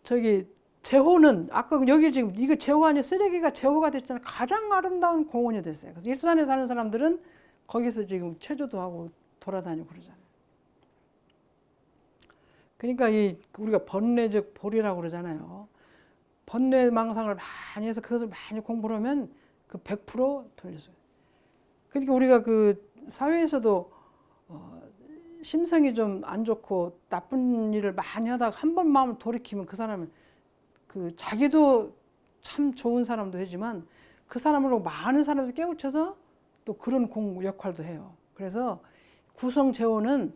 저기 제호는, 아까 여기 지금 이거 제호 아니, 쓰레기가 제호가 됐잖아요. 가장 아름다운 공원이 됐어요. 그래서 일산에 사는 사람들은 거기서 지금 체조도 하고 돌아다니고 그러잖아요. 그러니까 우리가 번뇌적 볼이라고 그러잖아요. 번뇌 망상을 많이 해서 그것을 많이 공부를 하면 그 100% 돌려줘요. 그러니까 우리가 그 사회에서도 심성이 좀 안 좋고 나쁜 일을 많이 하다가 한 번 마음을 돌이키면 그 사람은 그 자기도 참 좋은 사람도 되지만 그 사람으로 많은 사람을 깨우쳐서 또 그런 역할도 해요. 그래서 구성제호는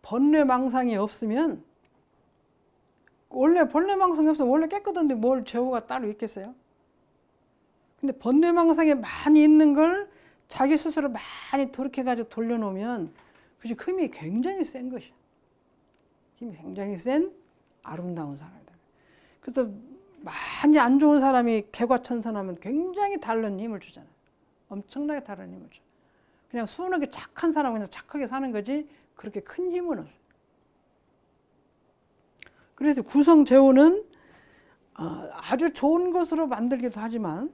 번뇌망상이 없으면, 원래 번뇌망상이 없으면 원래 깨끗한데 뭘 제호가 따로 있겠어요? 근데 번뇌망상이 많이 있는 걸 자기 스스로 많이 돌이켜가지고 돌려놓으면 그것이 힘이 굉장히 센 것이야. 힘이 굉장히 센 아름다운 사람이다. 그래서 많이 안 좋은 사람이 개과천선하면 굉장히 다른 힘을 주잖아요. 엄청나게 다른 힘을 줘. 그냥 순하게 착한 사람은 그냥 착하게 사는 거지 그렇게 큰 힘은 없어요. 그래서 구성제호는 아주 좋은 것으로 만들기도 하지만,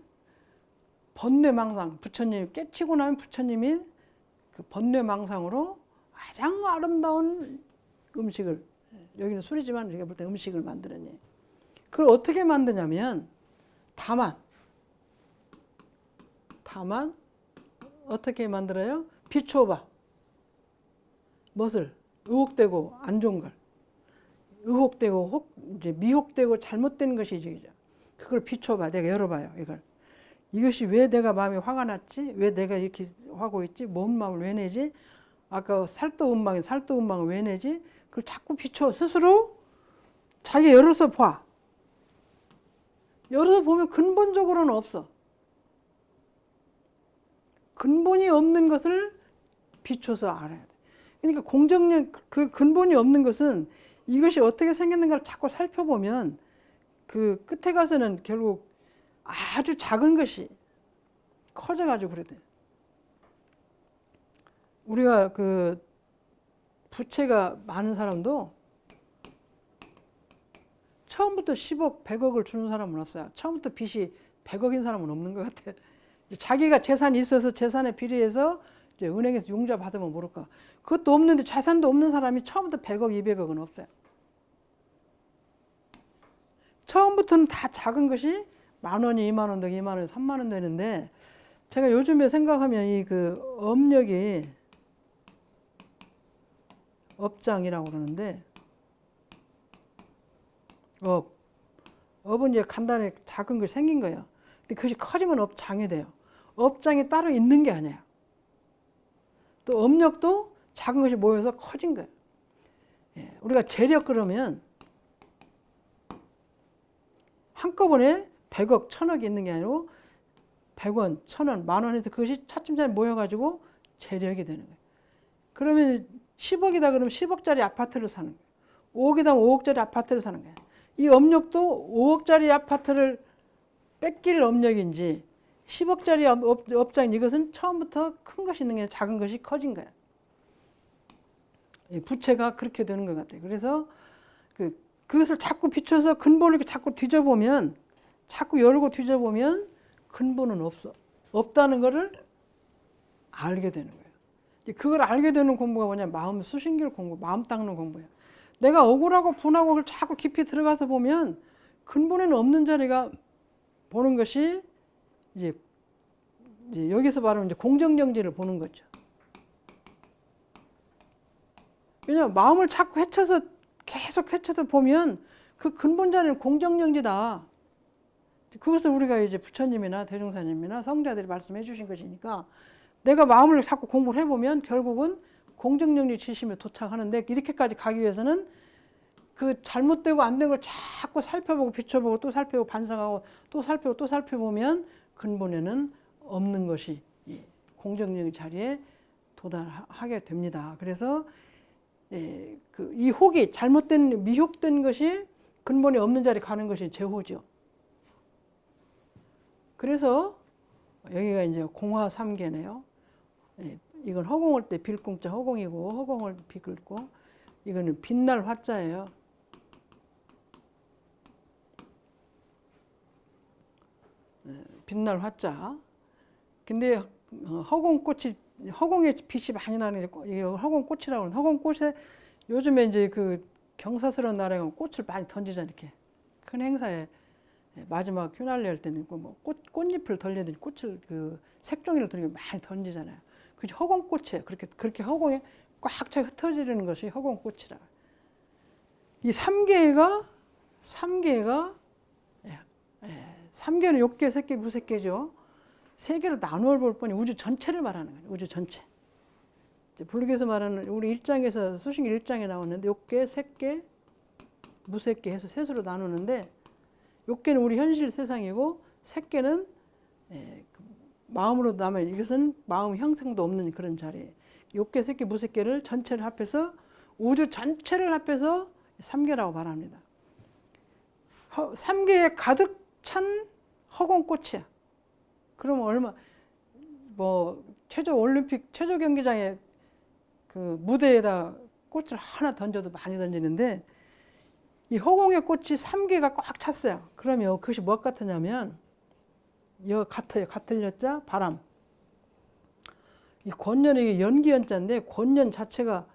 번뇌망상, 부처님 깨치고 나면 부처님이 그 번뇌망상으로 가장 아름다운 음식을, 여기는 술이지만 우리가 볼 때 음식을 만들었니. 그걸 어떻게 만드냐면 다만 어떻게 만들어요? 비추어봐. 무엇을? 의혹되고 안 좋은 걸. 의혹되고 이제 미혹되고 잘못된 것이죠. 그걸 비추어봐. 내가 열어봐요. 이것이 왜 내가 마음이 화가 났지? 왜 내가 이렇게 하고 있지? 뭔 마음을 왜 내지? 아까 살도음방을 왜 내지? 그걸 자꾸 비춰. 스스로 자기 열어서 봐. 열어서 보면 근본적으로는 없어. 근본이 없는 것을 비춰서 알아야 돼. 그러니까 공정력, 그 근본이 없는 것은 이것이 어떻게 생겼는가를 자꾸 살펴보면 그 끝에 가서는 결국 아주 작은 것이 커져가지고 그래 돼. 우리가 그 부채가 많은 사람도 처음부터 10억, 100억을 주는 사람은 없어요. 처음부터 빚이 100억인 사람은 없는 것 같아. 자기가 재산이 있어서 재산에 비례해서 이제 은행에서 융자 받으면 모를까. 그것도 없는데 재산도 없는 사람이 처음부터 100억, 200억은 없어요. 처음부터는 다 작은 것이 10,000원이 20,000원 되고 20,000원이 30,000원 되는데 제가 요즘에 생각하면 이 그 업력이 업장이라고 그러는데 업은 이제 간단하게 작은 것이 생긴 거예요. 근데 그것이 커지면 업장이 돼요. 업장이 따로 있는 게 아니에요. 또 업력도 작은 것이 모여서 커진 거예요. 예, 우리가 재력 그러면 한꺼번에 100억, 1000억이 있는 게 아니고 100원, 1000원, 10,000원 해서 그것이 차츰차츰 모여가지고 재력이 되는 거예요. 그러면 10억이다 그러면 10억짜리 아파트를 사는 거예요. 5억이다 5억짜리 아파트를 사는 거예요. 이 업력도 5억짜리 아파트를 뺏길 업력인지 10억짜리 업장 이것은 처음부터 큰 것이 있는 게 아니라 작은 것이 커진 거예요. 부채가 그렇게 되는 것 같아요. 그래서 그것을 자꾸 비춰서 근본을 이렇게 자꾸 뒤져보면 자꾸 열고 뒤져보면 근본은 없다는 것을 알게 되는 거예요. 그걸 알게 되는 공부가 뭐냐? 마음 수신결 공부, 마음 닦는 공부예요. 내가 억울하고 분하고 그걸 자꾸 깊이 들어가서 보면 근본에는 없는 자리가 보는 것이 이제 여기서 말하는 이제 공정정지를 보는 거죠. 왜냐하면 마음을 자꾸 헤쳐서 계속 헤쳐서 보면 그 근본 자리는 공정정지다. 그것을 우리가 이제 부처님이나 대종사님이나 성자들이 말씀해 주신 것이니까 내가 마음을 자꾸 공부를 해보면 결국은 공정정지 지심에 도착하는데 이렇게까지 가기 위해서는 그 잘못되고 안 된 걸 자꾸 살펴보고 비춰보고 또 살펴보고 반성하고 또 살펴보고 또 살펴보면 근본에는 없는 것이 공정정지 자리에 도달하게 됩니다. 그래서 이 혹이 잘못된 미혹된 것이 근본에 없는 자리에 가는 것이 제호죠. 그래서 여기가 이제 공화 삼계네요. 이건 허공할 때 빌공자 허공이고 허공을 비글고 이거는 빛날 화자예요. 빛날 화자. 근데 허공꽃이 허공에 빛이 많이 나는 게 허공꽃이라고 하는 허공꽃에 요즘에 이제 그 경사스러운 나라에 가면 꽃을 많이 던지잖아요. 이렇게 큰 행사에 마지막 휴날레 할 때는 뭐 꽃잎을 던져야 꽃을 그 색종이를 던지고 많이 던지잖아요. 그게 허공꽃이에요. 그렇게 허공에 꽉 차 흩어지는 것이 허공꽃이라. 이 3개가 3개는 욕계, 색계, 무색계죠. 3개로 나누어 볼 뻔히 우주 전체를 말하는 거예요. 우주 전체. 불교에서 말하는 우리 1장에서 수신기 1장에 나오는데 욕계, 색계, 무색계 해서 셋으로 나누는데 욕계는 우리 현실 세상이고 색계는 마음으로 남은 이것은 마음 형성도 없는 그런 자리예요. 욕계, 색계, 무색계를 전체를 합해서 우주 전체를 합해서 3계라고 말합니다. 3계에 가득 찬 허공꽃이야. 그러면 올림픽 체조 경기장에 그 무대에다 꽃을 하나 던져도 많이 던지는데 이 허공의 꽃이 3개가 꽉 찼어요. 그러면 그것이 뭐 같으냐면 같아요. 같을 여자 바람. 이 권연이 연기연자인데 권연 자체가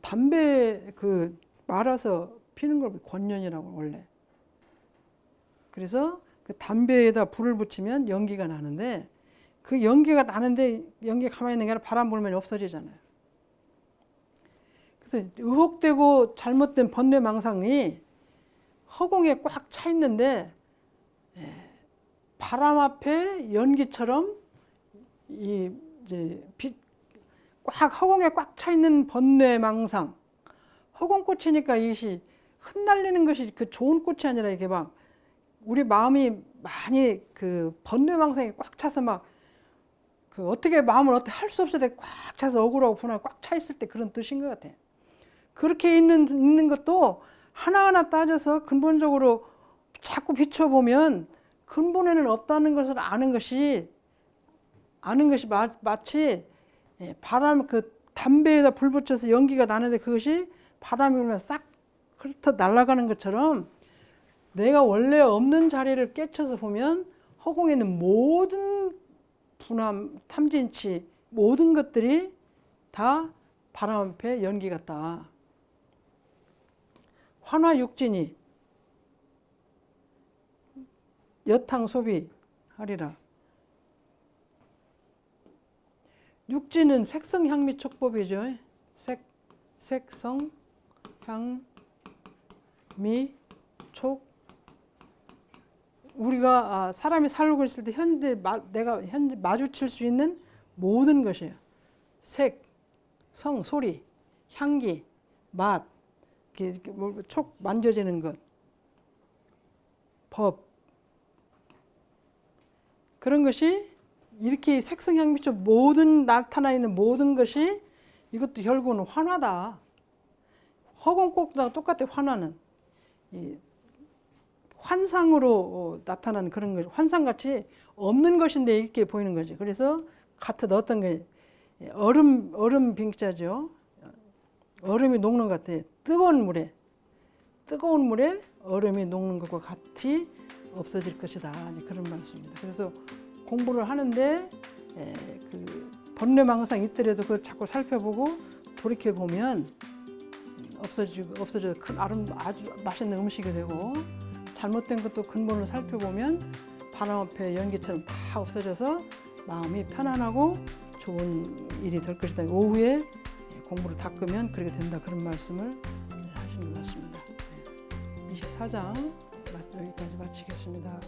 담배 그 말아서 피는 걸 권연이라고 원래. 그래서 그 담배에다 불을 붙이면 연기가 나는데 그 연기가 나는데 연기 가만히 있는 게 아니라 바람 불면 없어지잖아요. 그래서 의혹되고 잘못된 번뇌망상이 허공에 꽉 차 있는데 바람 앞에 연기처럼 허공에 꽉 차 있는 번뇌망상, 허공꽃이니까 이것이 흩날리는 것이 그 좋은 꽃이 아니라 이게 막 우리 마음이 많이 그 번뇌망상이 꽉 차서 막 그 어떻게 마음을 어떻게 할 수 없을 때 꽉 차서 억울하고 분하고 꽉 차 있을 때 그런 뜻인 것 같아. 그렇게 있는 것도 하나하나 따져서 근본적으로 자꾸 비춰보면 근본에는 없다는 것을 아는 것이 마치 바람 그 담배에다 불 붙여서 연기가 나는데 그것이 바람이 불면 싹 훑어 날아가는 것처럼 내가 원래 없는 자리를 깨쳐서 보면 허공에 있는 모든 분함, 탐진치 모든 것들이 다 바람 앞에 연기 같다. 환화육진이 여탕 소비하리라. 육진은 색성 향미 촉법이죠. 색성 향미 촉. 우리가 사람이 살고 있을 때 내가 현재 마주칠 수 있는 모든 것이에요. 색, 성, 소리, 향기, 맛, 촉 만져지는 것, 법, 그런 것이 이렇게 색성향미적 모든 나타나 있는 모든 것이 이것도 결국은 환화다. 허공꽃과 똑같아. 환화는 환상으로 나타나는 그런 것, 환상같이 없는 것인데 이렇게 보이는 거지. 그래서 같은 어떤 게 얼음 빙자죠. 얼음이 녹는 것 같아. 뜨거운 물에 얼음이 녹는 것과 같이 없어질 것이다. 그런 말씀입니다. 그래서 공부를 하는데 그 번뇌망상 있더라도 그걸 자꾸 살펴보고 돌이켜 보면 없어져 아주 맛있는 음식이 되고, 잘못된 것도 근본을 살펴보면 바람 앞에 연기처럼 다 없어져서 마음이 편안하고 좋은 일이 될 것이다. 오후에 공부를 닦으면 그렇게 된다. 그런 말씀을 하시는 것 같습니다. 24장 여기까지 마치겠습니다.